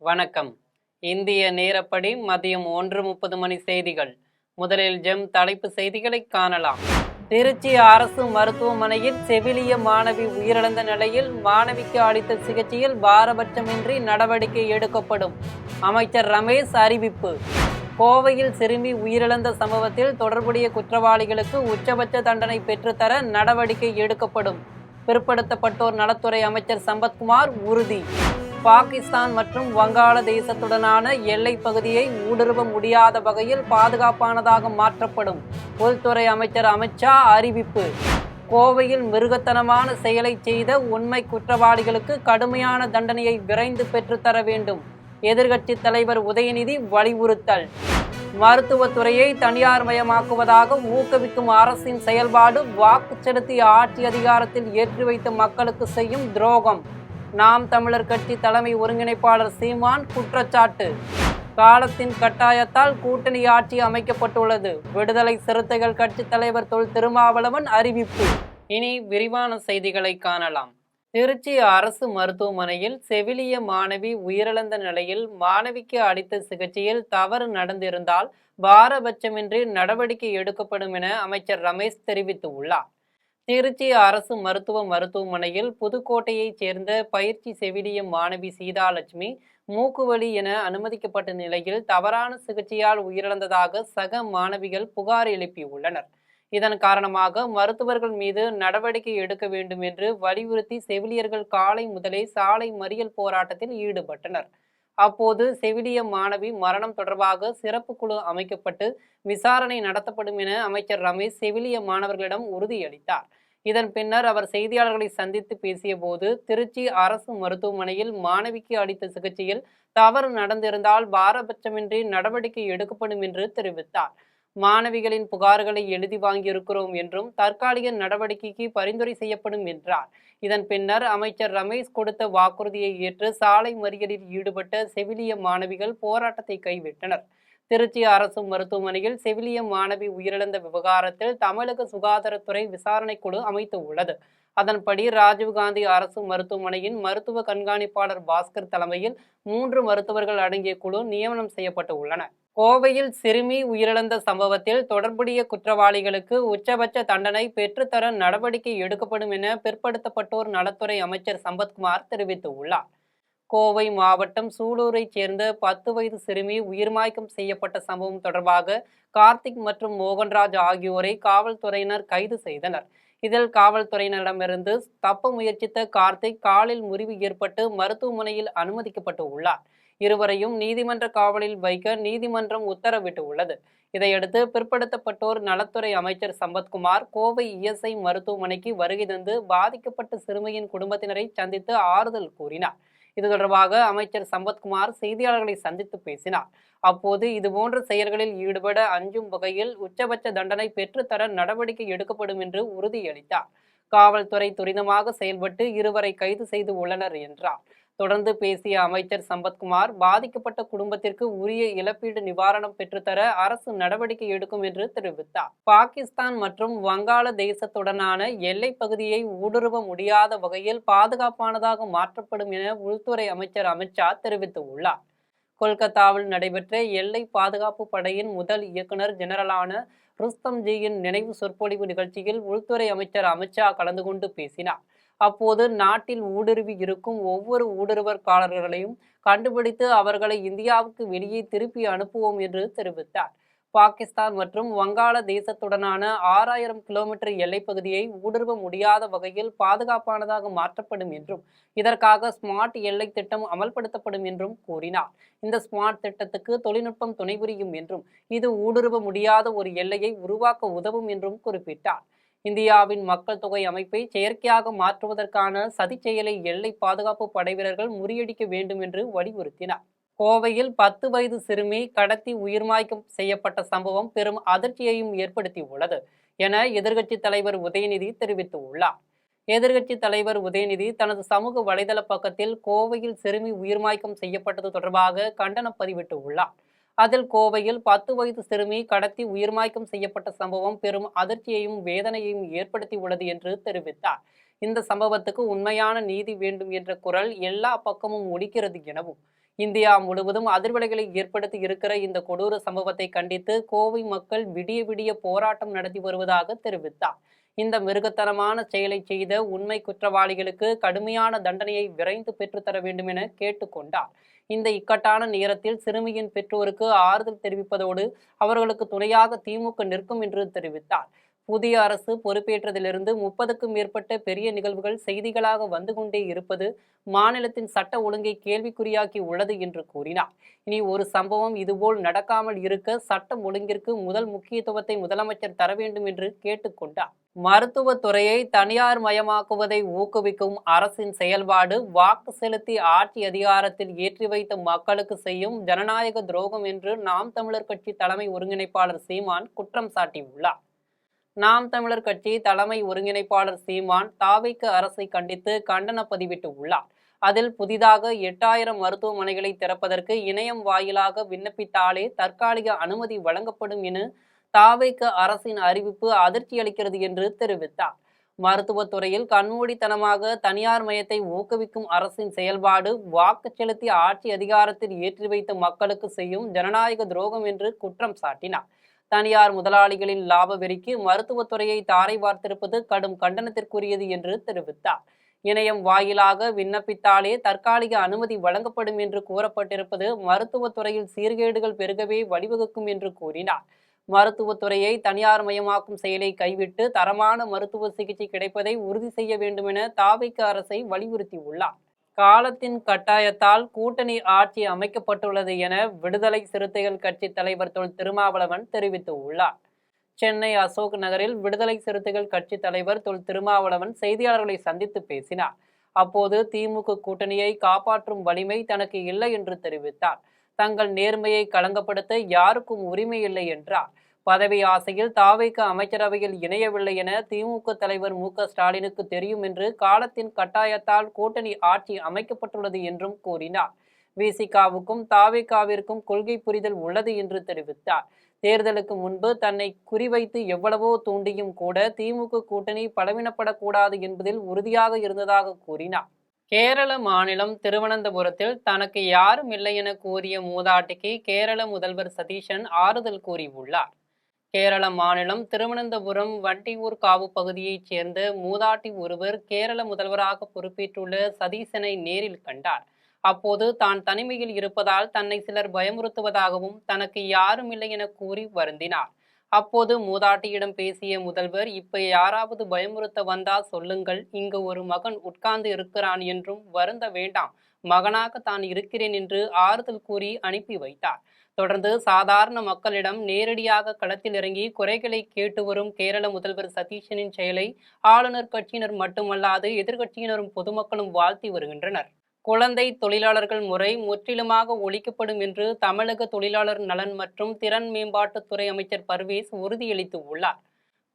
வணக்கம். இந்திய நேரப்படி மதியம் 1:30 மணி செய்திகள். முதலில் தலைப்பு செய்திகளை காணலாம். திருச்சி அரசு மருத்துவமனையில் செவிலிய மாணவி உயிரிழந்த நிலையில் மாணவிக்கு அளித்த சிகிச்சையில் பாரபட்சமின்றி நடவடிக்கை எடுக்கப்படும். அமைச்சர் ரமேஷ் அறிவிப்பு. கோவையில் சிறுமி உயிரிழந்த சம்பவத்தில் தொடர்புடைய குற்றவாளிகளுக்கு உச்சபட்ச தண்டனை பெற்றுத்தர நடவடிக்கை எடுக்கப்படும். பிற்படுத்தப்பட்டோர் நலத்துறை அமைச்சர் சம்பத்குமார் உறுதி. பாகிஸ்தான் மற்றும் வங்காளதேசத்துடனான எல்லை பகுதியை ஊடுருவ முடியாத வகையில் பாதுகாப்பானதாக மாற்றப்படும். உள்துறை அமைச்சர் அமித்ஷா அறிவிப்பு. கோவையில் மிருகத்தனமான செயலை செய்த உண்மை குற்றவாளிகளுக்கு கடுமையான தண்டனையை விரைந்து பெற்றுத்தர வேண்டும். எதிர்க்கட்சி தலைவர் உதயநிதி வலியுறுத்தல். மருத்துவத்துறையை தனியார் மயமாக்குவதாக ஊக்குவிக்கும் அரசின் செயல்பாடு வாக்கு செலுத்தி ஆட்சி அதிகாரத்தில் ஏற்றி வைத்த மக்களுக்கு செய்யும் துரோகம். நாம் தமிழர் கட்சி தலைமை ஒருங்கிணைப்பாளர் சீமான் குற்றச்சாட்டு. காலத்தின் கட்டாயத்தால் கூட்டணி ஆட்சி அமைக்கப்பட்டுள்ளது. விடுதலை சிறுத்தைகள் கட்சி தலைவர் தொல் திருமாவளவன் அறிவிப்பு. இனி விரிவான செய்திகளை காணலாம். திருச்சி அரசு மருத்துவமனையில் செவிலிய மாணவி உயிரிழந்த நிலையில் மாணவிக்கு அளித்த சிகிச்சையில் தவறு நடந்திருந்தால் பாரபட்சமின்றி நடவடிக்கை எடுக்கப்படும் என அமைச்சர் ரமேஷ் தெரிவித்துள்ளார். திருச்சி அரசு மருத்துவமனையில் புதுக்கோட்டையைச் சேர்ந்த பயிற்சி செவிலிய மாணவி சீதாலட்சுமி மூக்குவலி என அனுமதிக்கப்பட்ட நிலையில் தவறான சிகிச்சையால் உயிரிழந்ததாக சக மாணவிகள் புகார் எழுப்பியுள்ளனர். இதன் காரணமாக மருத்துவர்கள் மீது நடவடிக்கை எடுக்க வேண்டும் என்று வலியுறுத்தி செவிலியர்கள் காலை முதலே சாலை மறியல் போராட்டத்தில் ஈடுபட்டனர். அப்போது செவிலிய மாணவி மரணம் தொடர்பாக சிறப்பு குழு அமைக்கப்பட்டு விசாரணை நடத்தப்படும் என அமைச்சர் ரமேஷ் செவிலிய மாணவர்களிடம் உறுதியளித்தார். இதன் பின்னர் அவர் செய்தியாளர்களை சந்தித்து பேசிய போது, திருச்சி அரசு மருத்துவமனையில் மாணவிக்கு அளித்த சிகிச்சையில் தவறு நடந்திருந்தால் பாரபட்சமின்றி நடவடிக்கை எடுக்கப்படும் என்று தெரிவித்தார். மாணவிகளின் புகார்களை எழுதி வாங்கியிருக்கிறோம் என்றும் தற்காலிக நடவடிக்கைக்கு பரிந்துரை செய்யப்படும் என்றார். இதன் பின்னர் அமைச்சர் ரமேஷ் கொடுத்த வாக்குறுதியை ஏற்று சாலை மறியலில் ஈடுபட்ட செவிலிய மாணவிகள் போராட்டத்தை கைவிட்டனர். திருச்சி அரசு மருத்துவமனையில் செவிலிய மாணவி உயிரிழந்த விவகாரத்தில் தமிழக சுகாதாரத்துறை விசாரணை குழு அமைத்து உள்ளது. அதன்படி ராஜீவ்காந்தி அரசு மருத்துவமனையின் மருத்துவ கண்காணிப்பாளர் பாஸ்கர் தலைமையில் 3 மருத்துவர்கள் அடங்கிய குழு நியமனம் செய்யப்பட்டு உள்ளனர். கோவையில் சிறுமி உயிரிழந்த சம்பவத்தில் தொடர்புடைய குற்றவாளிகளுக்கு உச்சபட்ச தண்டனை பெற்றுத்தர நடவடிக்கை எடுக்கப்படும் என பிற்படுத்தப்பட்டோர் நலத்துறை அமைச்சர் சம்பத்குமார் தெரிவித்துள்ளார். கோவை மாவட்டம் சூலூரைச் சேர்ந்த 10 வயது சிறுமி உயிர்மாய்க்கம் செய்யப்பட்ட சம்பவம் தொடர்பாக கார்த்திக் மற்றும் மோகன்ராஜ் ஆகியோரை காவல்துறையினர் கைது செய்தனர். இதில் காவல்துறையினரிடமிருந்து தப்ப முயற்சித்த கார்த்திக் காலில் முறிவு ஏற்பட்டு மருத்துவமனையில் அனுமதிக்கப்பட்டு உள்ளார். இருவரையும் நீதிமன்ற காவலில் வைக்க நீதிமன்றம் உத்தரவிட்டுள்ளது. இதையடுத்து பிற்படுத்தப்பட்டோர் நலத்துறை அமைச்சர் சம்பத்குமார் கோவை இஎஸ்ஐ மருத்துவமனைக்கு வருகை தந்து பாதிக்கப்பட்ட சிறுமியின் குடும்பத்தினரை சந்தித்து ஆறுதல் கூறினார். இது தொடர்பாக அமைச்சர் சம்பத்குமார் செய்தியாளர்களை சந்தித்து பேசினார். அப்போது இதுபோன்ற செயல்களில் ஈடுபட அஞ்சும் வகையில் உச்சபட்ச தண்டனை பெற்றுத்தர நடவடிக்கை எடுக்கப்படும் என்று உறுதியளித்தார். காவல்துறை துரிதமாக செயல்பட்டு இருவரை கைது செய்து உள்ளனர் என்றார். தொடர்ந்து பேசிய அமைச்சர் சம்பத்குமார், பாதிக்கப்பட்ட குடும்பத்திற்கு உரிய இழப்பீடு நிவாரணம் பெற்றுத்தர அரசு நடவடிக்கை எடுக்கும் என்று தெரிவித்தார். பாகிஸ்தான் மற்றும் வங்காளதேசத்துடனான எல்லை பகுதியை ஊடுருவ முடியாத வகையில் பாதுகாப்பானதாக மாற்றப்படும் என உள்துறை அமைச்சர் அமித்ஷா தெரிவித்துள்ளார். கொல்கத்தாவில் நடைபெற்ற எல்லை பாதுகாப்பு படையின் முதல் இயக்குனர் ஜெனரலான ருஸ்தம்ஜியின் நினைவு சொற்பொழிவு நிகழ்ச்சியில் உள்துறை அமைச்சர் அமித்ஷா கலந்து கொண்டு பேசினார். அப்போது நாட்டில் ஊடுருவி இருக்கும் ஒவ்வொரு ஊடுருவற்காரர்களையும் கண்டுபிடித்து அவர்களை இந்தியாவுக்கு வெளியே திருப்பி அனுப்புவோம் என்று தெரிவித்தார். பாகிஸ்தான் மற்றும் வங்காளதேசத்துடனான 6000 கிலோமீட்டர் எல்லைப்பகுதியை ஊடுருவ முடியாத வகையில் பாதுகாப்பானதாக மாற்றப்படும் என்றும் இதற்காக ஸ்மார்ட் எல்லை திட்டம் அமல்படுத்தப்படும் என்றும் கூறினார். இந்த ஸ்மார்ட் திட்டத்துக்கு தொழில்நுட்பம் துணைபுரியும் என்றும் இது ஊடுருவ முடியாத ஒரு எல்லையை உருவாக்க உதவும் என்றும் குறிப்பிட்டார். இந்தியாவின் மக்கள் தொகை அமைப்பை செயற்கையாக மாற்றுவதற்கான சதி செயலை எல்லை பாதுகாப்பு படை வீரர்கள் முறியடிக்க வேண்டும் என்று வலியுறுத்தினார். கோவையில் 10 வயது சிறுமி கடத்தி உயிர்மாய்க்கம் செய்யப்பட்ட சம்பவம் பெரும் அதிர்ச்சியையும் ஏற்படுத்தியுள்ளது என எதிர்க்கட்சி தலைவர் உதயநிதி தெரிவித்துள்ளார். எதிர்க்கட்சி தலைவர் உதயநிதி தனது சமூக வலைதள பக்கத்தில் கோவையில் சிறுமி உயிர்மாய்க்கம் செய்யப்பட்டது தொடர்பாக கண்டனம் பதிவிட்டுள்ளார். அதில் கோவையில் 10 வயது சிறுமி கடத்தி உயிர்மாய்க்கம் செய்யப்பட்ட சம்பவம் பெரும் அதிர்ச்சியையும் வேதனையையும் ஏற்படுத்தியுள்ளது என்று தெரிவித்தார். இந்த சம்பவத்துக்கு உண்மையான நீதி வேண்டும் என்ற குரல் எல்லா பக்கமும் ஒலிக்கிறது எனவும் இந்தியா முழுவதும் அதிர்வலைகளை ஏற்படுத்தி இருக்கிற இந்த கொடூர சம்பவத்தை கண்டித்து கோவை மக்கள் விடிய விடிய போராட்டம் நடத்தி வருவதாக தெரிவித்தார். இந்த மிருகத்தனமான செயலை செய்த உண்மை குற்றவாளிகளுக்கு கடுமையான தண்டனையை விரைந்து பெற்றுத்தர வேண்டும் என கேட்டுக்கொண்டார். இந்த இக்கட்டான நேரத்தில் சிறுமியின் பெற்றோருக்கு ஆறுதல் தெரிவிப்பதோடு அவர்களுக்கு துணையாக திமுக நிற்கும் என்று தெரிவித்தார். புதிய அரசு பொறுப்பேற்றதிலிருந்து 30க்கும் மேற்பட்ட பெரிய நிகழ்வுகள் செய்திகளாக வந்து கொண்டே இருப்பது மாநிலத்தின் சட்ட ஒழுங்கை கேள்விக்குறியாக்கி உள்ளது என்று கூறினார். இனி ஒரு சம்பவம் இதுபோல் நடக்காமல் இருக்க சட்டம் ஒழுங்கிற்கு முதல் முக்கியத்துவத்தை முதலமைச்சர் தர வேண்டும் என்று கேட்டுக்கொண்டார். மருத்துவத்துறையை தனியார் மயமாக்குவதை ஊக்குவிக்கும் அரசின் செயல்பாடு வாக்கு செலுத்தி ஆட்சி அதிகாரத்தில் ஏற்றி வைத்த மக்களுக்கு செய்யும் ஜனநாயக துரோகம் என்று நாம் தமிழர் கட்சி தலைமை ஒருங்கிணைப்பாளர் சீமான் குற்றம் சாட்டியுள்ளார். நாம் தமிழர் கட்சி தலைமை ஒருங்கிணைப்பாளர் சீமான் தாவேக அரசை கண்டித்து கண்டன பதிவிட்டு உள்ளார். அதில் புதிதாக 8000 மருத்துவமனைகளை திறப்பதற்கு இணையம் வாயிலாக விண்ணப்பித்தாலே தற்காலிக அனுமதி வழங்கப்படும் என தாவேக அரசின் அறிவிப்பு அதிர்ச்சி அளிக்கிறது என்று தெரிவித்தார். மருத்துவத்துறையில் கண்மூடித்தனமாக தனியார் மயத்தை ஊக்குவிக்கும் அரசின் செயல்பாடு வாக்கு செலுத்தி ஆட்சி அதிகாரத்தில் ஏற்றி வைத்த மக்களுக்கு செய்யும் ஜனநாயக துரோகம் என்று குற்றம் சாட்டினார். தனியார் முதலாளிகளின் லாப வெறிக்கு மருத்துவத்துறையை தாரை வார்த்திருப்பது கடும் கண்டனத்திற்குரியது என்று தெரிவித்தார். இணையம் வாயிலாக விண்ணப்பித்தாலே தற்காலிக அனுமதி வழங்கப்படும் என்று கூறப்பட்டிருப்பது மருத்துவத்துறையில் சீர்கேடுகள் பெருகவே வழிவகுக்கும் என்று கூறினார். மருத்துவத்துறையை தனியார் மயமாக்கும் செயலை கைவிட்டு தரமான மருத்துவ சிகிச்சை கிடைப்பதை உறுதி செய்ய வேண்டும் என தாவேக அரசை வலியுறுத்தியுள்ளார். காலத்தின் கட்டாயத்தால் கூட்டணி ஆட்சி அமைக்கப்பட்டுள்ளது என விடுதலை சிறுத்தைகள் கட்சி தலைவர் தொல் திருமாவளவன் தெரிவித்துள்ளார். சென்னை அசோக் நகரில் விடுதலை சிறுத்தைகள் கட்சி தலைவர் தொல் திருமாவளவன் செய்தியாளர்களை சந்தித்து பேசினார். அப்போது திமுக கூட்டணியை காப்பாற்றும் வலிமை தனக்கு இல்லை என்று தெரிவித்தார். தங்கள் நேர்மையை களங்கப்படுத்த யாருக்கும் உரிமை இல்லை என்றார். பதவி ஆசையில் தாவேக அமைச்சரவையில் இணையவில்லை என திமுக தலைவர் மு.க.ஸ்டாலினுக்கு தெரியும் என்று காலத்தின் கட்டாயத்தால் கூட்டணி ஆட்சி அமைக்கப்பட்டுள்ளது என்றும் கூறினார். விசிகாவுக்கும் தாவேகாவிற்கும் கொள்கை புரிதல் உள்ளது என்று தெரிவித்தார். தேர்தலுக்கு முன்பு தன்னை குறிவைத்து எவ்வளவோ தூண்டியும் கூட திமுக கூட்டணி பலவீனப்படக்கூடாது என்பதில் உறுதியாக இருந்ததாக கூறினார். கேரள மாநிலம் திருவனந்தபுரத்தில் தனக்கு யாரும் இல்லை என கூறிய மூதாட்டிக்கு கேரள முதல்வர் சதீஷன் ஆறுதல் கூறியுள்ளார். கேரள மாநிலம் திருவனந்தபுரம் வண்டியூர் காவு பகுதியைச் சேர்ந்த மூதாட்டி ஒருவர் கேரள முதல்வராக பொறுப்பேற்றுள்ள சதீசனை நேரில் கண்டார். அப்போது தான் தனிமையில் இருப்பதால் தன்னை சிலர் பயமுறுத்துவதாகவும் தனக்கு யாரும் இல்லை என கூறி வருந்தினார். அப்போது மூதாட்டியிடம் பேசிய முதல்வர், இப்ப யாராவது பயமுறுத்த வந்தா சொல்லுங்கள், இங்கு ஒரு மகன் உட்கார்ந்து இருக்கிறான் என்றும் வருந்த வேண்டாம், மகனாக தான் இருக்கிறேன் என்று ஆறுதல் கூறி அனுப்பி வைத்தார். தொடர்ந்து சாதாரண மக்களிடம் நேரடியாக களத்தில் இறங்கி குறைகளை கேட்டு வரும் கேரள முதல்வர் சதீஷனின் செயலை ஆளுநர் கட்சியினர் மட்டுமல்லாது எதிர்க்கட்சியினரும் பொதுமக்களும் வாழ்த்தி வருகின்றனர். குழந்தை தொழிலாளர்கள் முறை முற்றிலுமாக ஒழிக்கப்படும் என்று தமிழக தொழிலாளர் நலன் மற்றும் திறன் மேம்பாட்டுத்துறை அமைச்சர் பர்வேஸ் உறுதியளித்து உள்ளார்.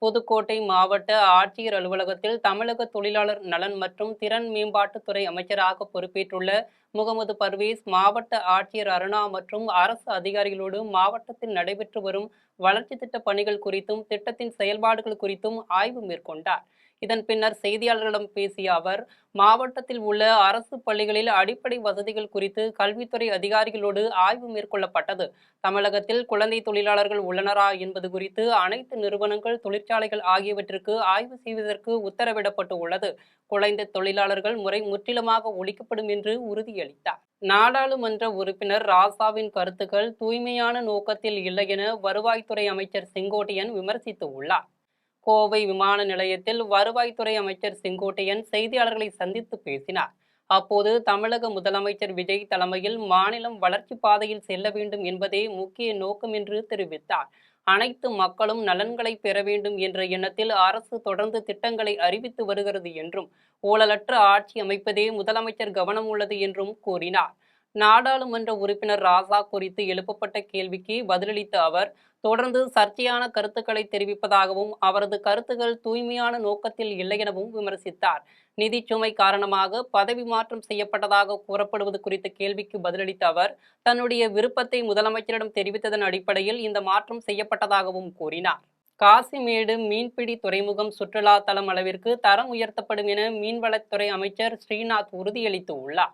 புதுக்கோட்டை மாவட்ட ஆட்சியர் அலுவலகத்தில் தமிழக தொழிலாளர் நலன் மற்றும் திறன் மேம்பாட்டுத்துறை அமைச்சராக பொறுப்பேற்றுள்ள முகமது பர்வேஸ் மாவட்ட ஆட்சியர் அருணா மற்றும் அரசு அதிகாரிகளோடு மாவட்டத்தில் நடைபெற்று வரும் வளர்ச்சி திட்ட பணிகள் குறித்தும் திட்டத்தின் செயல்பாடுகள் குறித்தும் ஆய்வு மேற்கொண்டார். இதன் பின்னர் செய்தியாளர்களிடம் பேசிய அவர், மாவட்டத்தில் உள்ள அரசு பள்ளிகளில் அடிப்படை வசதிகள் குறித்து கல்வித்துறை அதிகாரிகளோடு ஆய்வு மேற்கொள்ளப்பட்டது. தமிழகத்தில் குழந்தை தொழிலாளர்கள் உள்ளனரா என்பது குறித்து அனைத்து நிறுவனங்கள், தொழிற்சாலைகள் ஆகியவற்றிற்கு ஆய்வு செய்வதற்கு உத்தரவிடப்பட்டு உள்ளது. குழந்தை தொழிலாளர்கள் முறை முற்றிலுமாக ஒழிக்கப்படும் என்று உறுதியளித்தார். நாடாளுமன்ற உறுப்பினர் ராசாவின் கருத்துக்கள் தூய்மையான நோக்கத்தில் இல்லை என வருவாய்த்துறை அமைச்சர் செங்கோட்டையன் விமர்சித்து உள்ளார். கோவை விமான நிலையத்தில் வருவாய்த்துறை அமைச்சர் செங்கோட்டையன் செய்தியாளர்களை சந்தித்து பேசினார். அப்போது தமிழக முதலமைச்சர் விஜய் தலைமையில் மாநிலம் வளர்ச்சி பாதையில் செல்ல வேண்டும் என்பதே முக்கிய நோக்கம் என்று தெரிவித்தார். அனைத்து மக்களும் நலன்களை பெற வேண்டும் என்ற எண்ணத்தில் அரசு தொடர்ந்து திட்டங்களை அறிவித்து வருகிறது என்றும் ஊழலற்ற ஆட்சி அமைப்பதே முதலமைச்சர் கவனம் உள்ளது என்றும் கூறினார். நாடாளுமன்ற உறுப்பினர் ராசா குறித்து எழுப்பப்பட்ட கேள்விக்கு பதிலளித்த அவர், தொடர்ந்து சர்ச்சையான கருத்துக்களை தெரிவிப்பதாகவும் அவரது கருத்துக்கள் தூய்மையான நோக்கத்தில் இல்லை எனவும் விமர்சித்தார். நிதிச்சுமை காரணமாக பதவி மாற்றம் செய்யப்பட்டதாக கூறப்படுவது குறித்த கேள்விக்கு பதிலளித்த அவர், தன்னுடைய விருப்பத்தை முதலமைச்சரிடம் தெரிவித்ததன் அடிப்படையில் இந்த மாற்றம் செய்யப்பட்டதாகவும் கூறினார். காசிமேடு மீன்பிடி துறைமுகம் சுற்றுலா தலம் அளவிற்கு தரம் உயர்த்தப்படும் என மீன்வளத்துறை அமைச்சர் ஸ்ரீநாத் உறுதியளித்து உள்ளார்.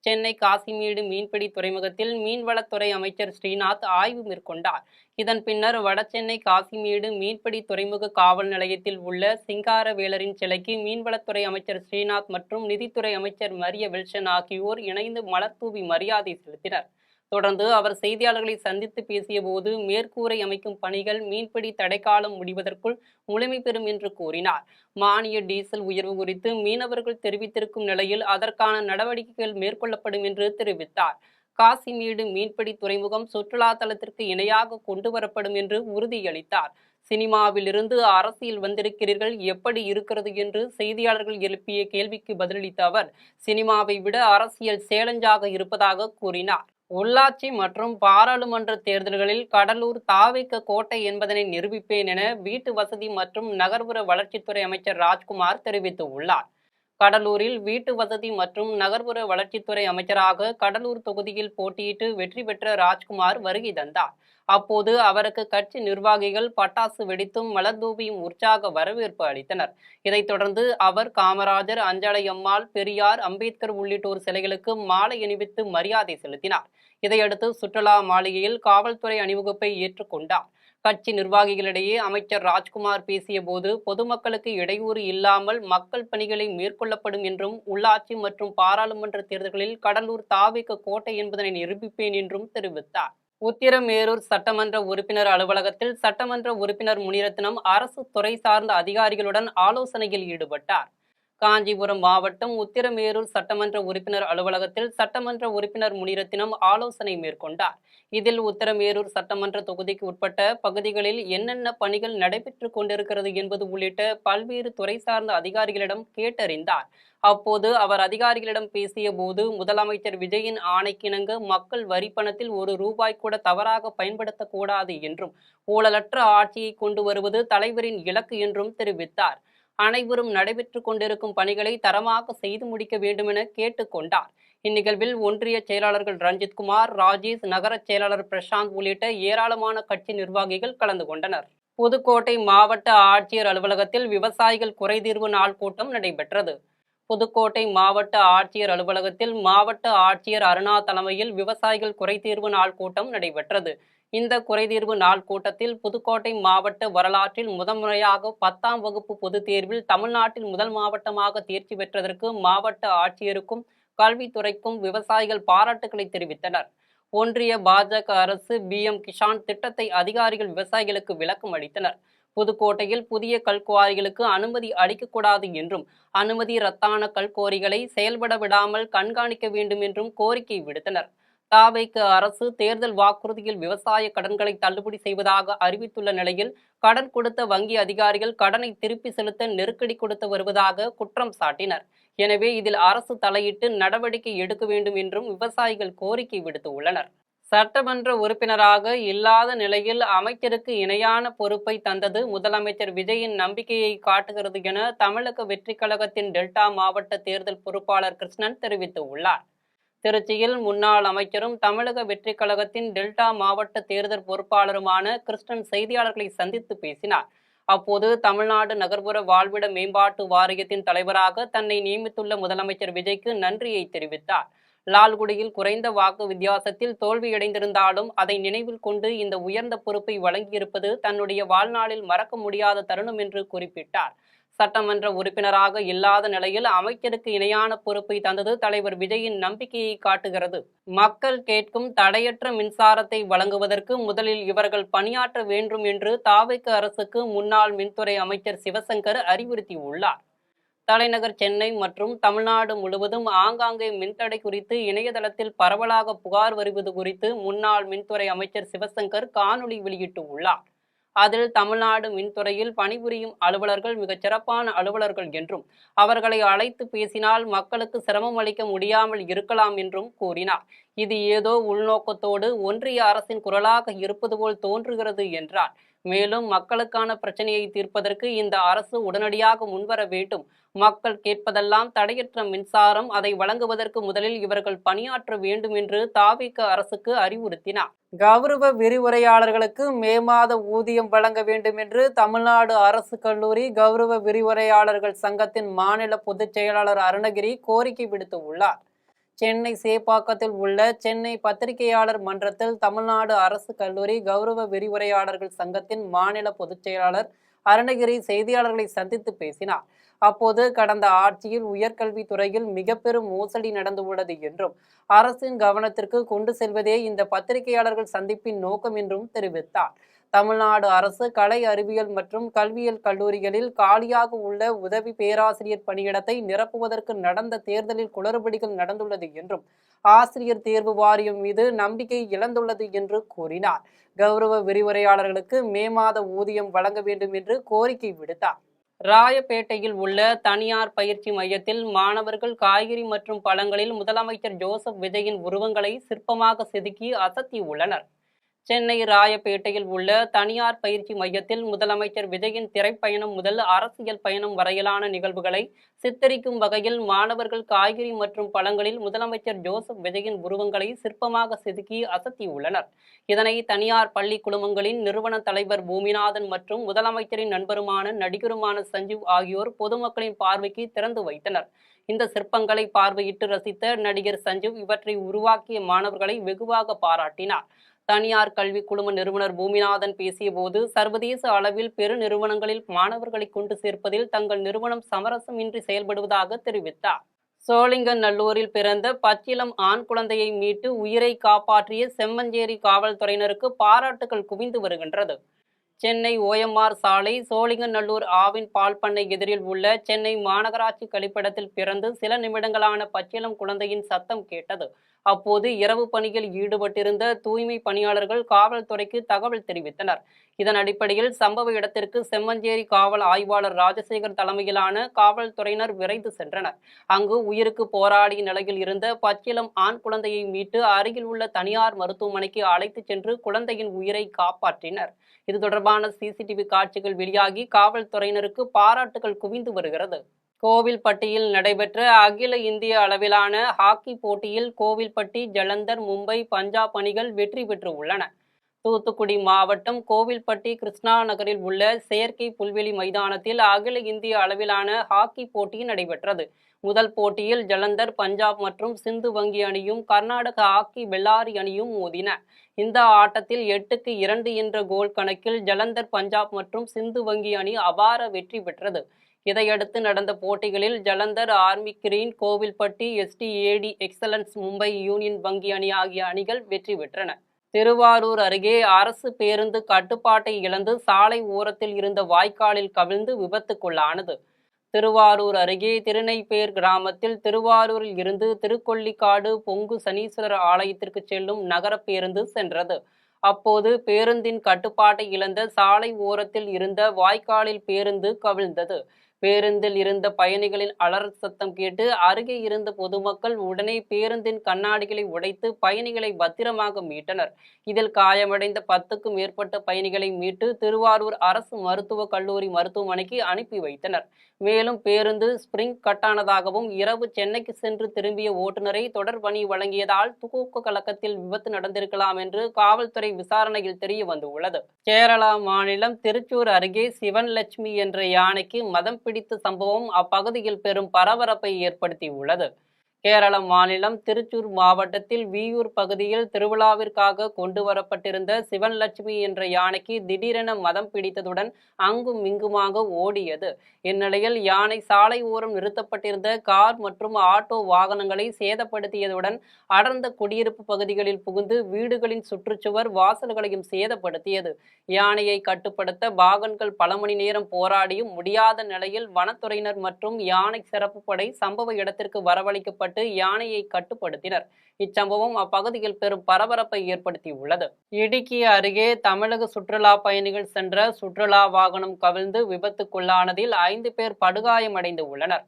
சென்னை காசிமேடு மீன்பிடி துறைமுகத்தில் மீன்வளத்துறை அமைச்சர் ஸ்ரீநாத் ஆய்வு மேற்கொண்டார். இதன் பின்னர் வடசென்னை காசிமேடு மீன்பிடி துறைமுக காவல் நிலையத்தில் உள்ள சிங்காரவேலரின் சிலைக்கு மீன்வளத்துறை அமைச்சர் ஸ்ரீநாத் மற்றும் நிதித்துறை அமைச்சர் மரிய வில்சன் ஆகியோர் இணைந்து மலர்தூவி மரியாதை செலுத்தினர். தொடர்ந்து அவர் செய்தியாளர்களை சந்தித்து பேசிய போது மேற்கூரை அமைக்கும் பணிகள் மீன்பிடி தடைக்காலம் முடிவதற்குள் முழுமை பெறும் என்று கூறினார். மானிய டீசல் உயர்வு குறித்து மீனவர்கள் தெரிவித்திருக்கும் நிலையில் அதற்கான நடவடிக்கைகள் மேற்கொள்ளப்படும் என்று தெரிவித்தார். காசிமேடு மீன்பிடி துறைமுகம் சுற்றுலா தலத்திற்கு இணையாக கொண்டு வரப்படும் என்று உறுதியளித்தார். சினிமாவில் இருந்து அரசியல் வந்திருக்கிறீர்கள், எப்படி இருக்கிறது என்று செய்தியாளர்கள் எழுப்பிய கேள்விக்கு பதிலளித்த அவர் சினிமாவை விட அரசியல் சேலஞ்சாக இருப்பதாக கூறினார். உள்ளாட்சி மற்றும் பாராளுமன்ற தேர்தல்களில் கடலூர் தாவேக கோட்டை என்பதனை நிரூபிப்பேன் என வீட்டு வசதி மற்றும் நகர்ப்புற வளர்ச்சித்துறை அமைச்சர் ராஜ்குமார் தெரிவித்துள்ளார். கடலூரில் வீட்டு வசதி மற்றும் நகர்ப்புற வளர்ச்சித்துறை அமைச்சராக கடலூர் தொகுதியில் போட்டியிட்டு வெற்றி பெற்ற ராஜ்குமார் வருகை தந்தார். அப்போது அவருக்கு கட்சி நிர்வாகிகள் பட்டாசு வெடித்தும் மலர்தூவியும் உற்சாக வரவேற்பு அளித்தனர். இதைத் தொடர்ந்து அவர் காமராஜர், அஞ்சலை அம்மாள், பெரியார், அம்பேத்கர் உள்ளிட்டோர் சிலைகளுக்கு மாலை அணிவித்து மரியாதை செலுத்தினார். இதையடுத்து சுற்றுலா மாளிகையில் காவல்துறை அணிவகுப்பை ஏற்றுக்கொண்டார். கட்சி நிர்வாகிகளிடையே அமைச்சர் ராஜ்குமார் பேசிய போது பொதுமக்களுக்கு இடையூறு இல்லாமல் மக்கள் பணிகளை மேற்கொள்ளப்படும் என்றும் உள்ளாட்சி மற்றும் பாராளுமன்ற தேர்தல்களில் கடலூர் தாவேக கோட்டை என்பதனை நிரூபிப்பேன் என்றும் தெரிவித்தார். உத்திரமேரூர் சட்டமன்ற உறுப்பினர் அலுவலகத்தில் சட்டமன்ற உறுப்பினர் முனிரத்னம் அரசு துறை சார்ந்த அதிகாரிகளுடன் ஆலோசனையில் ஈடுபட்டார். காஞ்சிபுரம் மாவட்டம் உத்திரமேரூர் சட்டமன்ற உறுப்பினர் அலுவலகத்தில் சட்டமன்ற உறுப்பினர் முனிரத்னம் ஆலோசனை மேற்கொண்டார். இதில் உத்திரமேரூர் சட்டமன்ற தொகுதிக்கு உட்பட்ட பகுதிகளில் என்னென்ன பணிகள் நடைபெற்று கொண்டிருக்கிறது என்பது உள்ளிட்ட பல்வேறு துறை சார்ந்த அதிகாரிகளிடம் கேட்டறிந்தார். அப்போது அவர் அதிகாரிகளிடம் பேசிய போது முதலமைச்சர் விஜயின் ஆணைக்கிணங்க மக்கள் வரி பணத்தில் ₹1 கூட தவறாக பயன்படுத்தக்கூடாது என்றும் ஊழலற்ற ஆட்சியை கொண்டு வருவது தலைவரின் இலக்கு என்றும் தெரிவித்தார். அனைவரும் நடைபெற்று கொண்டிருக்கும் பணிகளை தரமாக செய்து முடிக்க வேண்டுமென கேட்டுக்கொண்டார். இந்நிகழ்வில் ஒன்றிய செயலாளர்கள் ரஞ்சித்குமார், ராஜேஷ், நகர செயலாளர் பிரசாந்த் உள்ளிட்ட ஏராளமான கட்சி நிர்வாகிகள் கலந்து கொண்டனர். புதுக்கோட்டை மாவட்ட ஆட்சியர் அலுவலகத்தில் விவசாயிகள் குறைதீர்வு நாள் கூட்டம் நடைபெற்றது. புதுக்கோட்டை மாவட்ட ஆட்சியர் அலுவலகத்தில் மாவட்ட ஆட்சியர் அருணா தலைமையில் விவசாயிகள் குறைதீர்வு நாள் கூட்டம் நடைபெற்றது. இந்த குறைதீர்வு நாள் கூட்டத்தில் புதுக்கோட்டை மாவட்ட வரலாற்றில் முதன்முறையாக 10ஆம் வகுப்பு பொதுத் தேர்வில் தமிழ்நாட்டில் முதல் மாவட்டமாக தேர்ச்சி பெற்றதற்கு மாவட்ட ஆட்சியருக்கும் கல்வித்துறைக்கும் விவசாயிகள் பாராட்டுக்களை தெரிவித்தனர். ஒன்றிய பாஜக அரசு BM கிஷான் திட்டத்தை அதிகாரிகள் விவசாயிகளுக்கு விளக்கம் அளித்தனர். புதுக்கோட்டையில் புதிய கல்குவாரிகளுக்கு அனுமதி அளிக்கக்கூடாது என்றும் அனுமதி ரத்தான கல்குவாரிகளை செயல்பட விடாமல் கண்காணிக்க வேண்டும் என்றும் கோரிக்கை விடுத்தனர். தாவேக அரசு தேர்தல் வாக்குறுதியில் விவசாய கடன்களை தள்ளுபடி செய்வதாக அறிவித்துள்ள நிலையில் கடன் கொடுத்த வங்கி அதிகாரிகள் கடனை திருப்பி செலுத்த நெருக்கடி கொடுத்து வருவதாக குற்றம் சாட்டினர். எனவே இதில் அரசு தலையிட்டு நடவடிக்கை எடுக்க வேண்டும் என்றும் விவசாயிகள் கோரிக்கை விடுத்துள்ளனர். சட்டமன்ற உறுப்பினராக இல்லாத நிலையில் அமைச்சருக்கு இணையான பொறுப்பை தந்தது முதலமைச்சர் விஜயின் நம்பிக்கையை காட்டுகிறது என தமிழக வெற்றிக் கழகத்தின் டெல்டா மாவட்ட தேர்தல் பொறுப்பாளர் கிருஷ்ணன் தெரிவித்துள்ளார். திருச்சியில் முன்னாள் அமைச்சரும் தமிழக வெற்றிக் கழகத்தின் டெல்டா மாவட்ட தேர்தல் பொறுப்பாளருமான கிருஷ்ணன் செய்தியாளர்களை சந்தித்து பேசினார். அப்போது தமிழ்நாடு நகர்ப்புற வாழ்விட மேம்பாட்டு வாரியத்தின் தலைவராக தன்னை நியமித்துள்ள முதலமைச்சர் விஜய்க்கு நன்றியை தெரிவித்தார். லால்குடியில் குறைந்த வாக்கு வித்தியாசத்தில் தோல்வியடைந்திருந்தாலும் அதை நினைவில் கொண்டு இந்த உயர்ந்த பொறுப்பை வழங்கியிருப்பது தன்னுடைய வாழ்நாளில் மறக்க முடியாத தருணம் என்று குறிப்பிட்டார். சட்டமன்ற உறுப்பினராக இல்லாத நிலையில் அமைச்சருக்கு இணையான பொறுப்பை தந்தது தலைவர் விஜயின் நம்பிக்கையை காட்டுகிறது. மக்கள் கேட்கும் தடையற்ற மின்சாரத்தை வழங்குவதற்கு முதலில் இவர்கள் பணியாற்ற வேண்டும் என்று தாவேக அரசுக்கு முன்னாள் மின்துறை அமைச்சர் சிவசங்கர் அறிவுறுத்தியுள்ளார். தலைநகர் சென்னை மற்றும் தமிழ்நாடு முழுவதும் ஆங்காங்கே மின்தடை குறித்து இணையதளத்தில் பரவலாக புகார் வருவது குறித்து முன்னாள் மின்துறை அமைச்சர் சிவசங்கர் காணொலி வெளியிட்டுள்ளார். அதில் தமிழ்நாடு மின்துறையில் பணிபுரியும் அலுவலர்கள் மிகச் சிறப்பான அலுவலர்கள் என்றும் அவர்களை அழைத்து பேசினால் மக்களுக்கு சிரமம் அளிக்க முடியாமல் இருக்கலாம் என்றும் கூறினார். இது ஏதோ உள்நோக்கத்தோடு ஒன்றிய அரசின் குரலாக இருப்பது போல் தோன்றுகிறது என்றார். மேலும் மக்களுக்கான பிரச்சனையை தீர்ப்பதற்கு இந்த அரசு உடனடியாக முன்வர வேண்டும். மக்கள் கேட்பதெல்லாம் தடையற்ற மின்சாரம், அதை வழங்குவதற்கு முதலில் இவர்கள் பணியாற்ற வேண்டும் என்று தாவேக அரசுக்கு அறிவுறுத்தினார். கௌரவ விரிவுரையாளர்களுக்கு மே மாத ஊதியம் வழங்க வேண்டும் என்று தமிழ்நாடு அரசு கல்லூரி கௌரவ விரிவுரையாளர்கள் சங்கத்தின் மாநில பொதுச் செயலாளர் அருணகிரி கோரிக்கை விடுத்துள்ளார். சென்னை சேப்பாக்கத்தில் உள்ள சென்னை பத்திரிகையாளர் மன்றத்தில் தமிழ்நாடு அரசு கல்லூரி கௌரவ விரிவுரையாளர்கள் சங்கத்தின் மாநில பொதுச் செயலாளர் அருணகிரி செய்தியாளர்களை சந்தித்து பேசினார். அப்போது கடந்த ஆட்சியில் உயர்கல்வி துறையில் மிக பெரும் மோசடி நடந்துள்ளது என்றும் அரசின் கவனத்திற்கு கொண்டு செல்வதே இந்த பத்திரிகையாளர்கள் சந்திப்பின் நோக்கம் என்றும் தெரிவித்தார். தமிழ்நாடு அரசு கலை அறிவியல் மற்றும் கல்வியியல் கல்லூரிகளில் காலியாக உள்ள உதவி பேராசிரியர் பணியிடத்தை நிரப்புவதற்கு நடந்த தேர்தலில் குளறுபடிகள் நடந்துள்ளது என்றும் ஆசிரியர் தேர்வு வாரியம் மீது நம்பிக்கை இழந்துள்ளது என்று கூறினார். கௌரவ விரிவுரையாளர்களுக்கு மே மாத ஊதியம் வழங்க வேண்டும் என்று கோரிக்கை விடுத்தார். ராயப்பேட்டையில் உள்ள தனியார் பயிற்சி மையத்தில் மாணவர்கள் காய்கறி மற்றும் பழங்களில் முதலமைச்சர் ஜோசப் விஜயின் உருவங்களை சிற்பமாக செதுக்கி அசத்தியுள்ளனர். சென்னை ராயப்பேட்டையில் உள்ள தனியார் பயிற்சி மையத்தில் முதலமைச்சர் விஜயின் திரைப்பயணம் முதல் அரசியல் பயணம் வரையிலான நிகழ்வுகளை சித்தரிக்கும் வகையில் மாணவர்கள் காய்கறி மற்றும் பழங்களில் முதலமைச்சர் ஜோசப் விஜயின் உருவங்களை சிற்பமாக செதுக்கி அசத்தியுள்ளனர். இதனை தனியார் பள்ளி குழுமங்களின் நிறுவன தலைவர் பூமிநாதன் மற்றும் முதலமைச்சரின் நண்பருமான நடிகருமான சஞ்சீவ் ஆகியோர் பொதுமக்களின் பார்வைக்கு திறந்து வைத்தனர். இந்த சிற்பங்களை பார்வையிட்டு ரசித்த நடிகர் சஞ்சீவ் இவற்றை உருவாக்கிய மாணவர்களை வெகுவாக பாராட்டினார். தனியார் கல்வி குழும நிறுவனர் பூமிநாதன் பேசியபோது, சர்வதேச அளவில் பெரு நிறுவனங்களில் மாணவர்களை கொண்டு சேர்ப்பதில் தங்கள் நிறுவனம் சமரசமின்றி செயல்படுவதாக தெரிவித்தார். சோழிங்கநல்லூரில் பிறந்த பச்சிளம் ஆண் குழந்தையை மீட்டு உயிரை காப்பாற்றிய செம்மஞ்சேரி காவல்துறையினருக்கு பாராட்டுகள் குவிந்து வருகின்றது. சென்னை OMR சாலை சோழிங்கநல்லூர் ஆவின் பால் பண்ணை எதிரில் உள்ள சென்னை மாநகராட்சி கழிப்பிடத்தில் பிறந்து சில நிமிடங்களான பச்சிளம் குழந்தையின் சத்தம் கேட்டது. அப்போது இரவு பணியில் ஈடுபட்டிருந்த தூய்மை பணியாளர்கள் காவல்துறைக்கு தகவல் தெரிவித்தனர். இதன் அடிப்படையில் சம்பவ இடத்திற்கு செம்மஞ்சேரி காவல் ஆய்வாளர் ராஜசேகர் தலைமையிலான காவல்துறையினர் விரைந்து சென்றனர். அங்கு உயிருக்கு போராடிய நிலையில் இருந்த பச்சிளம் ஆண் குழந்தையை மீட்டு அருகில் உள்ள தனியார் மருத்துவமனைக்கு அழைத்து சென்று குழந்தையின் உயிரை காப்பாற்றினர். இது தொடர்பான CCTV காட்சிகள் வெளியாகி காவல்துறையினருக்கு பாராட்டுகள் குவிந்து வருகிறது. கோவில்பட்டியில் நடைபெற்ற அகில இந்திய அளவிலான ஹாக்கி போட்டியில் கோவில்பட்டி, ஜலந்தர், மும்பை, பஞ்சாப் அணிகள் வெற்றி பெற்று உள்ளன. தூத்துக்குடி மாவட்டம் கோவில்பட்டி கிருஷ்ணா நகரில் உள்ள செயற்கை புல்வெளி மைதானத்தில் அகில இந்திய அளவிலான ஹாக்கி போட்டி நடைபெற்றது. முதல் போட்டியில் ஜலந்தர், பஞ்சாப் மற்றும் சிந்து வங்கி அணியும் கர்நாடக ஹாக்கி பெல்லாரி அணியும் மோதின. இந்த ஆட்டத்தில் 8-2 என்ற கோல் கணக்கில் ஜலந்தர், பஞ்சாப் மற்றும் சிந்து வங்கி அணி அபார வெற்றி பெற்றது. இதையடுத்து நடந்த போட்டிகளில் Jalandhar army green, Kovilpatti STAD excellence, Mumbai union வங்கி அணி ஆகிய அணிகள் வெற்றி பெற்றன. திருவாரூர் அருகே அரசு பேருந்து கட்டுப்பாட்டை இழந்து சாலை ஓரத்தில் இருந்த வாய்க்காலில் கவிழ்ந்து விபத்துக்குள்ளானது. திருவாரூர் அருகே திருநெய்ப்பேர் கிராமத்தில் திருவாரூரில் இருந்து திருக்கொள்ளிக்காடு பொங்கு சனீஸ்வரர் ஆலயத்திற்கு செல்லும் நகர பேருந்து சென்றது. அப்போது பேருந்தின் கட்டுப்பாட்டை இழந்த சாலை ஓரத்தில் இருந்த வாய்க்காலில் பேருந்து கவிழ்ந்தது. பேருந்தில் இருந்த பயணிகளின் அலறல் சத்தம் கேட்டு அருகே இருந்த பொதுமக்கள் உடனே பேருந்தின் கண்ணாடிகளை உடைத்து பயணிகளை பத்திரமாக மீட்டனர். இதில் காயமடைந்த 10க்கும் மேற்பட்ட பயணிகளை மீட்டு திருவாரூர் அரசு மருத்துவக் கல்லூரி மருத்துவமனைக்கு அனுப்பி வைத்தனர். மேலும் பேருந்து ஸ்பிரிங் கட்டானதாகவும் இரவு சென்னைக்கு சென்று திரும்பிய ஓட்டுநரை தொடர் பணி வழங்கியதால் தூக்க கலக்கத்தில் விபத்து நடந்திருக்கலாம் என்று காவல்துறை விசாரணையில் தெரிய வந்துள்ளது. கேரளா மாநிலம் திருச்சூர் அருகே சிவன்லட்சுமி என்ற யானைக்கு மதம் பிடித்த சம்பவம் அப்பகுதியில் பெரும் பரபரப்பை ஏற்படுத்தியுள்ளது. கேரள மாநிலம் திருச்சூர் மாவட்டத்தில் வியூர் பகுதியில் திருவிழாவிற்காக கொண்டு வரப்பட்டிருந்த சிவன்லட்சுமி என்ற யானைக்கு திடீரென மதம் பிடித்ததுடன் அங்கும் இங்குமாக ஓடியது. இந்நிலையில் யானை சாலை ஓரம் நிறுத்தப்பட்டிருந்த கார் மற்றும் ஆட்டோ வாகனங்களை சேதப்படுத்தியதுடன் அடர்ந்த குடியிருப்பு பகுதிகளில் புகுந்து வீடுகளின் சுற்றுச்சுவர், வாசல்களையும் சேதப்படுத்தியது. யானையை கட்டுப்படுத்த பாகன்கள் பல மணி நேரம் போராடியும் முடியாத நிலையில் வனத்துறையினர் மற்றும் யானை சிறப்பு படை சம்பவ இடத்திற்கு வரவழைக்கப்பட்டு யானையை கட்டுப்படுத்தினர். இச்சம்பவம் அப்பகுதியில் பெரும் பரபரப்பை ஏற்படுத்தியுள்ளது. இடுக்கி அருகே தமிழக சுற்றுலா பயணிகள் சென்ற சுற்றுலா வாகனம் கவிழ்ந்து விபத்துக்குள்ளானதில் 5 பேர் படுகாயமடைந்து உள்ளனர்.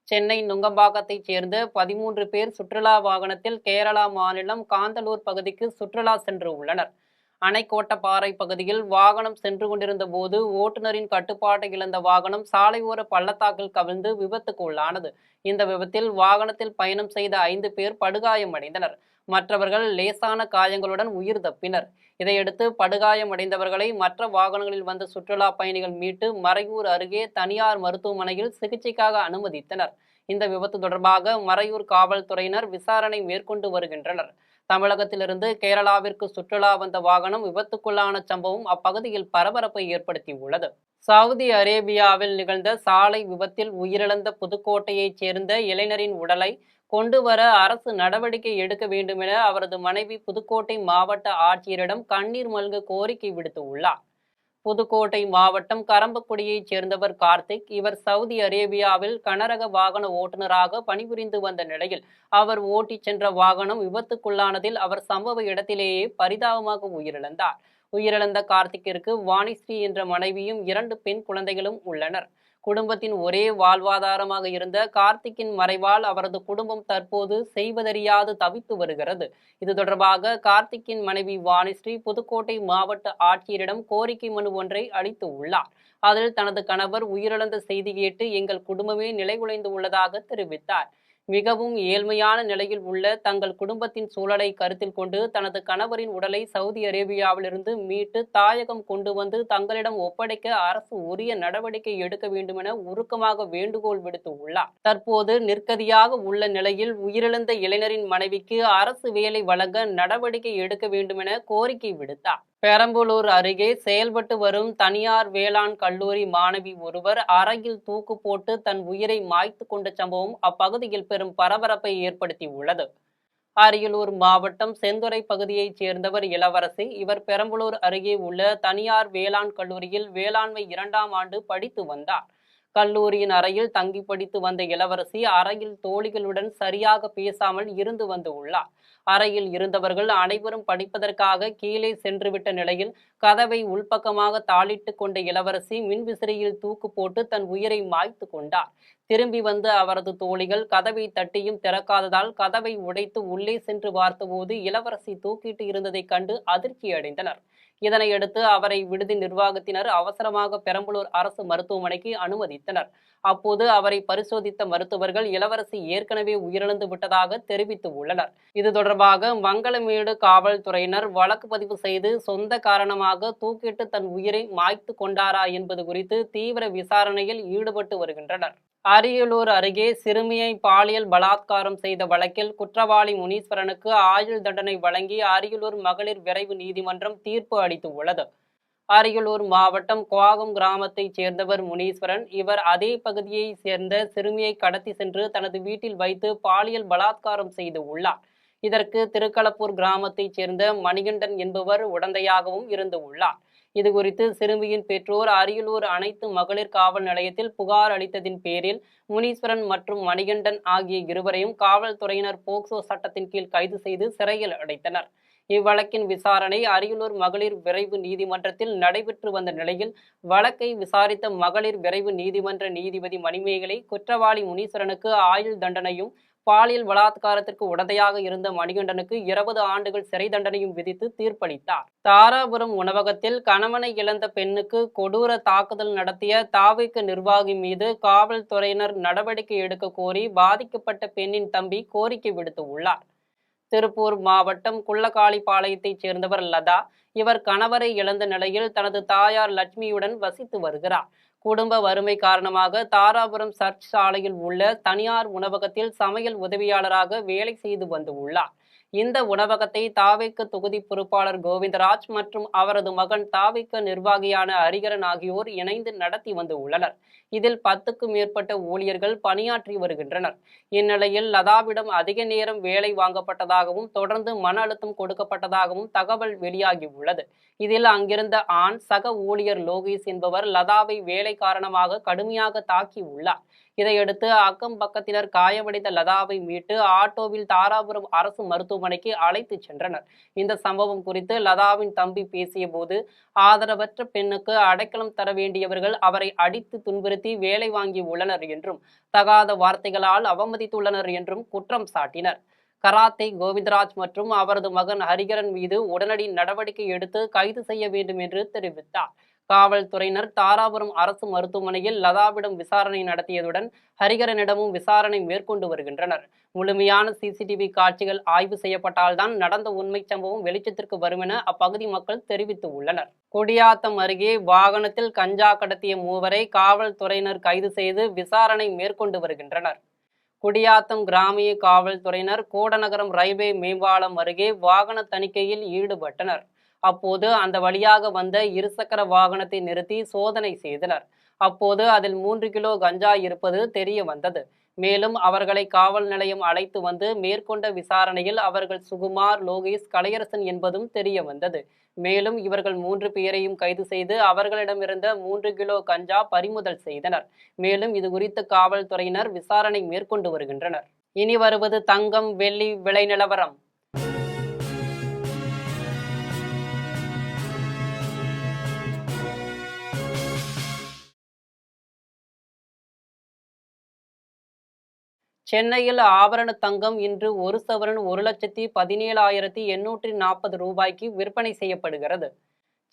சென்னை நுங்கம்பாக்கத்தைச் சேர்ந்த 13 பேர் சுற்றுலா வாகனத்தில் கேரளா மாநிலம் காந்தலூர் பகுதிக்கு சுற்றுலா சென்று உள்ளனர். அணைக்கோட்டப்பாறை பகுதியில் வாகனம் சென்று கொண்டிருந்த போது ஓட்டுநரின் கட்டுப்பாட்டை இழந்த வாகனம் சாலையோர பள்ளத்தாக்கில் கவிழ்ந்து விபத்துக்கு உள்ளானது. இந்த விபத்தில் வாகனத்தில் பயணம் செய்த 5 பேர் படுகாயமடைந்தனர். மற்றவர்கள் லேசான காயங்களுடன் உயிர் தப்பினர். இதையடுத்து படுகாயமடைந்தவர்களை மற்ற வாகனங்களில் வந்த சுற்றுலா பயணிகள் மீட்டு மறையூர் அருகே தனியார் மருத்துவமனையில் சிகிச்சைக்காக அனுமதித்தனர். இந்த விபத்து தொடர்பாக மறையூர் காவல்துறையினர் விசாரணை மேற்கொண்டு வருகின்றனர். தமிழகத்திலிருந்து கேரளாவிற்கு சுற்றுலா வந்த வாகனம் விபத்துக்குள்ளான சம்பவம் அப்பகுதியில் பரபரப்பை ஏற்படுத்தியுள்ளது. சவுதி அரேபியாவில் நிகழ்ந்த சாலை விபத்தில் உயிரிழந்த புதுக்கோட்டையைச் சேர்ந்த இளைஞரின் உடலை கொண்டு வர அரசு நடவடிக்கை எடுக்க வேண்டுமென அவரது மனைவி புதுக்கோட்டை மாவட்ட ஆட்சியரிடம் கண்ணீர் மல்க கோரிக்கை விடுத்துள்ளார். புதுக்கோட்டை மாவட்டம் கரம்பக்குடியைச் சேர்ந்தவர் கார்த்திக். இவர் சவுதி அரேபியாவில் கனரக வாகன ஓட்டுநராக பணிபுரிந்து வந்த நிலையில் அவர் ஓட்டிச் சென்ற வாகனம் விபத்துக்குள்ளானதில் அவர் சம்பவ இடத்திலேயே பரிதாபமாக உயிரிழந்தார். உயிரிழந்த கார்த்திக்கிற்கு வாணிஸ்ரீ என்ற மனைவியும் 2 பெண் குழந்தைகளும் உள்ளனர். குடும்பத்தின் ஒரே வாழ்வாதாரமாக இருந்த கார்த்திக்கின் மறைவால் அவரது குடும்பம் தற்போது செய்வதறியாது தவித்து வருகிறது. இது தொடர்பாக கார்த்திக்கின் மனைவி வாணிஸ்ரீ புதுக்கோட்டை மாவட்ட ஆட்சியரிடம் கோரிக்கை மனு ஒன்றை அளித்து உள்ளார். அதில் தனது கணவர் உயிரிழந்த செய்தி கேட்டு எங்கள் குடும்பமே நிலைகுலைந்து உள்ளதாக தெரிவித்தார். மிகவும் ஏழ்மையான நிலையில் உள்ள தங்கள் குடும்பத்தின் சூழலை கருத்தில் கொண்டு தனது கணவரின் உடலை சவுதி அரேபியாவிலிருந்து மீட்டு தாயகம் கொண்டு வந்து தங்களிடம் ஒப்படைக்க அரசு உரிய நடவடிக்கை எடுக்க வேண்டுமென உருக்கமாக வேண்டுகோள் விடுத்து உள்ளார். தற்போது நிர்கதியாக உள்ள நிலையில் உயிரிழந்த இளைஞரின் மனைவிக்கு அரசு வேலை வழங்க நடவடிக்கை எடுக்க வேண்டுமென கோரிக்கை விடுத்தார். பெரம்பலூர் அருகே செயல்பட்டு வரும் தனியார் வேளாண் கல்லூரி மாணவி ஒருவர் அறையில் தூக்கு போட்டு தன் உயிரை மாய்த்து கொண்ட சம்பவம் அப்பகுதியில் பெரும் பரபரப்பை ஏற்படுத்தியுள்ளது. அரியலூர் மாவட்டம் செந்துறை பகுதியைச் சேர்ந்தவர் இளவரசி. இவர் பெரம்பலூர் அருகே உள்ள தனியார் வேளாண் கல்லூரியில் வேளாண்மை 2ஆம் ஆண்டு படித்து வந்தார். கல்லூரியின் அறையில் தங்கி படித்து வந்த இளவரசி அறையில் தோழிகளுடன் சரியாக பேசாமல் இருந்து வந்து உள்ளார். அறையில் இருந்தவர்கள் அனைவரும் படிப்பதற்காக கீழே சென்றுவிட்ட நிலையில் கதவை உள்பக்கமாக தாளிட்டு கொண்ட இளவரசி மின்விசிறியில் தூக்கு போட்டு தன் உயிரை மாய்த்து கொண்டார். திரும்பி வந்து அவரது தோழிகள் கதவை தட்டியும் திறக்காததால் கதவை உடைத்து உள்ளே சென்று பார்த்தபோது இளவரசி தூக்கிட்டு இருந்ததை கண்டு அதிர்ச்சி அடைந்தனர். இதனையடுத்து அவரை விடுதி நிர்வாகத்தினர் அவசரமாக பெரம்பலூர் அரசு மருத்துவமனைக்கு அனுமதித்தனர். அப்போது அவரை பரிசோதித்த மருத்துவர்கள் இளவரசி ஏற்கனவே உயிரிழந்து விட்டதாக தெரிவித்து உள்ளனர். இது தொடர்பாக மங்களமேடு காவல்துறையினர் வழக்கு பதிவு செய்து சொந்த காரணமாக தூக்கிட்டு தன் உயிரை மாய்த்து கொண்டாரா என்பது குறித்து தீவிர விசாரணையில் ஈடுபட்டு வருகின்றனர். அரியலூர் அருகே சிறுமியை பாலியல் பலாத்காரம் செய்த வழக்கில் குற்றவாளி முனீஸ்வரனுக்கு ஆயுள் தண்டனை வழங்கி அரியலூர் மகளிர் விரைவு நீதிமன்றம் தீர்ப்பு அளித்துள்ளது. அரியலூர் மாவட்டம் குவாகம் கிராமத்தைச் சேர்ந்தவர் முனீஸ்வரன். இவர் அதே பகுதியை சேர்ந்த சிறுமியை கடத்தி சென்று தனது வீட்டில் வைத்து பாலியல் பலாத்காரம் செய்து உள்ளார். இதற்கு திருக்களப்பூர் கிராமத்தைச் சேர்ந்த மணிகண்டன் என்பவர் உடந்தையாகவும் இருந்து உள்ளார். இதுகுறித்து சிறுமியின் பெற்றோர் அரியலூர் அனைத்து மகளிர் காவல் நிலையத்தில் புகார் அளித்ததின் பேரில் முனீஸ்வரன் மற்றும் மணிகண்டன் ஆகிய இருவரையும் காவல்துறையினர் போக்சோ சட்டத்தின் கீழ் கைது செய்து சிறையில் அடைத்தனர். இவ்வழக்கின் விசாரணை அரியலூர் மகளிர் விரைவு நீதிமன்றத்தில் நடைபெற்று வந்த நிலையில் வழக்கை விசாரித்த மகளிர் விரைவு நீதிமன்ற நீதிபதி மணிமேகலை குற்றவாளி முனீஸ்வரனுக்கு ஆயுள் தண்டனையும் பாலியல் பலாத்காரத்திற்கு உடந்தையாக இருந்த மணிகண்டனுக்கு 20 ஆண்டுகள் சிறை தண்டனையும் விதித்து தீர்ப்பளித்தார். தாராபுரம் உணவகத்தில் கணவனை இழந்த பெண்ணுக்கு கொடூர தாக்குதல் நடத்திய தாவேக நிர்வாகி மீது காவல்துறையினர் நடவடிக்கை எடுக்க கோரி பாதிக்கப்பட்ட பெண்ணின் தம்பி கோரிக்கை விடுத்துள்ளார். திருப்பூர் மாவட்டம் குள்ளக்காளிப்பாளையத்தைச் சேர்ந்தவர் லதா. இவர் கணவரை இழந்த நிலையில் தனது தாயார் லட்சுமியுடன் வசித்து வருகிறார். குடும்ப வறுமை காரணமாக தாராபுரம் சர்ச் சாலையில் உள்ள தனியார் உணவகத்தில் சமையல் உதவியாளராக வேலை செய்து வந்துள்ளார். இந்த உணவகத்தை தாவேக தொகுதி பொறுப்பாளர் கோவிந்தராஜ் மற்றும் அவரது மகன் தாவேக நிர்வாகியான ஹரிகரன் ஆகியோர் இணைந்து நடத்தி வந்து உள்ளனர். இதில் 10க்கும் மேற்பட்ட ஊழியர்கள் பணியாற்றி வருகின்றனர். இந்நிலையில் லதாவிடம் அதிக நேரம் வேலை வாங்கப்பட்டதாகவும் தொடர்ந்து மன அழுத்தம் கொடுக்கப்பட்டதாகவும் தகவல் வெளியாகி உள்ளது. இதில் அங்கிருந்த ஆண் சக ஊழியர் லோகேஷ் என்பவர் லதாவை வேலை காரணமாக கடுமையாக தாக்கி உள்ளார். இதையடுத்து அக்கம் பக்கத்தினர் காயமடைந்த லதாவை மீட்டு ஆட்டோவில் தாராபுரம் அரசு மருத்துவமனைக்கு அழைத்து சென்றனர். இந்த சம்பவம் குறித்து லதாவின் தம்பி பேசிய போது, ஆதரவற்ற பெண்ணுக்கு அடைக்கலம் தர வேண்டியவர்கள் அவரை அடித்து துன்புறுத்தி வேலை வாங்கி உள்ளனர் என்றும் தகாத வார்த்தைகளால் அவமதித்துள்ளனர் என்றும் குற்றம் சாட்டினர். கராத்தே கோவிந்தராஜ் மற்றும் அவரது மகன் ஹரிகரன் மீது உடனடி நடவடிக்கை எடுத்து கைது செய்ய வேண்டும் என்று தெரிவித்தார். காவல்துறையினர் தாராபுரம் அரசு மருத்துவமனையில் லதாவிடம் விசாரணை நடத்தியதுடன் ஹரிகரனிடமும் விசாரணை மேற்கொண்டு வருகின்றனர். முழுமையான சிசிடிவி காட்சிகள் ஆய்வு செய்யப்பட்டால்தான் நடந்த உண்மை சம்பவம் வெளிச்சத்திற்கு வரும் என அப்பகுதி மக்கள் தெரிவித்து உள்ளனர். குடியாத்தம் அருகே வாகனத்தில் கஞ்சா கடத்திய 3 காவல்துறையினர் கைது செய்து விசாரணை மேற்கொண்டு வருகின்றனர். குடியாத்தம் கிராமிய காவல்துறையினர் கோடநகரம் ரயில்வே மேம்பாலம் அருகே வாகன தணிக்கையில் ஈடுபட்டனர். அப்போது அந்த வழியாக வந்த இருசக்கர வாகனத்தை நிறுத்தி சோதனை செய்தனர். அப்போது அதில் 3 கிலோ கஞ்சா இருப்பது தெரிய வந்தது. மேலும் அவர்களை காவல் நிலையம் அழைத்து வந்து மேற்கொண்ட விசாரணையில் அவர்கள் சுகுமார், லோகேஷ், கலையரசன் என்பதும் தெரிய வந்தது. மேலும் இவர்கள் 3 பேரையும் கைது செய்து அவர்களிடமிருந்த 3 கிலோ கஞ்சா பறிமுதல் செய்தனர். மேலும் இது குறித்து காவல்துறையினர் விசாரணை மேற்கொண்டு வருகின்றனர். இனி வருவது தங்கம், வெள்ளி விலை நிலவரம். சென்னையில் ஆபரண தங்கம் இன்று ஒரு சவரன் 1,17,840 ரூபாய்க்கு விற்பனை செய்யப்படுகிறது.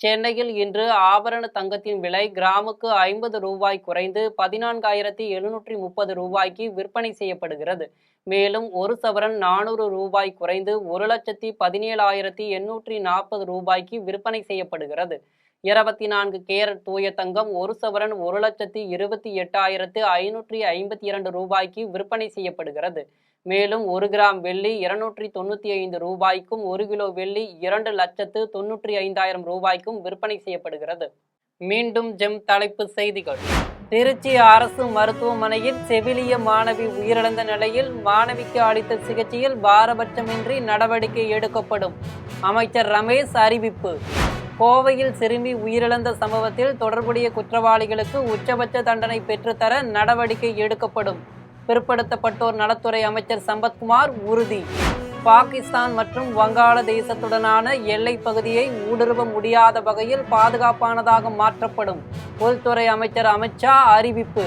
சென்னையில் இன்று ஆபரண தங்கத்தின் விலை கிராமுக்கு 50 ரூபாய் குறைந்து 14,730 ரூபாய்க்கு விற்பனை செய்யப்படுகிறது. மேலும் ஒரு சவரன் 400 ரூபாய் குறைந்து 1,17,840 ரூபாய்க்கு விற்பனை செய்யப்படுகிறது. 24 கேரட் தூய தங்கம் ஒரு சவரன் 1,28,552 ரூபாய்க்கு விற்பனை செய்யப்படுகிறது. மேலும் 1 கிராம் வெள்ளி 295 ரூபாய்க்கும் 1 கிலோ வெள்ளி 2,95,000 ரூபாய்க்கும் விற்பனை செய்யப்படுகிறது. மீண்டும் ஜெம் தலைப்பு செய்திகள். திருச்சி அரசு மருத்துவமனையில் செவிலிய மாணவி உயிரிழந்த நிலையில் மாணவிக்கு அளித்த சிகிச்சையில் பாரபட்சமின்றி நடவடிக்கை எடுக்கப்படும். அமைச்சர் ரமேஷ் அறிவிப்பு. கோவையில் சிறுமி உயிரிழந்த சம்பவத்தில் தொடர்புடைய குற்றவாளிகளுக்கு உச்சபட்ச தண்டனை பெற்றுத்தர நடவடிக்கை எடுக்கப்படும். பிற்படுத்தப்பட்டோர் நலத்துறை அமைச்சர் சம்பத்குமார் உறுதி. பாகிஸ்தான் மற்றும் வங்காளதேசத்துடனான எல்லை பகுதியை ஊடுருவ முடியாத வகையில் பாதுகாப்பானதாக மாற்றப்படும். உள்துறை அமைச்சர் அமித்ஷா அறிவிப்பு.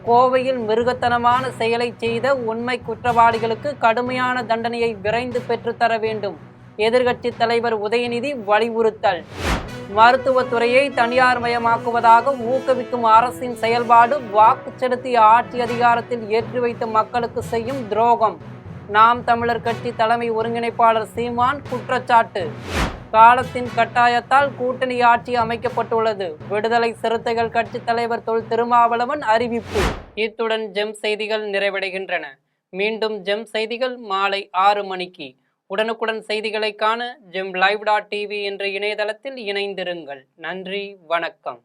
கோவையில் மிருகத்தனமான செயலை செய்த உண்மை குற்றவாளிகளுக்கு கடுமையான தண்டனையை விரைந்து பெற்றுத்தர வேண்டும். எதிர்க்கட்சி தலைவர் உதயநிதி வலியுறுத்தல். மருத்துவத்துறையை தனியார் மயமாக்குவதாக ஊக்குவிக்கும் அரசின் செயல்பாடு வாக்கு செலுத்தி ஆட்சி அதிகாரத்தில் ஏற்றி வைத்த மக்களுக்கு செய்யும் துரோகம். நாம் தமிழர் கட்சி தலைமை ஒருங்கிணைப்பாளர் சீமான் குற்றச்சாட்டு. காலத்தின் கட்டாயத்தால் கூட்டணி ஆட்சி அமைக்கப்பட்டுள்ளது. விடுதலை சிறுத்தைகள் கட்சி தலைவர் தொல் திருமாவளவன் அறிவிப்பு. இத்துடன் ஜெம் செய்திகள் நிறைவடைகின்றன. மீண்டும் ஜெம் செய்திகள் மாலை 6 மணிக்கு. உடனுக்குடன் செய்திகளை காண GemLive.tv என்ற இணையதளத்தில் இணைந்திருங்கள். நன்றி, வணக்கம்.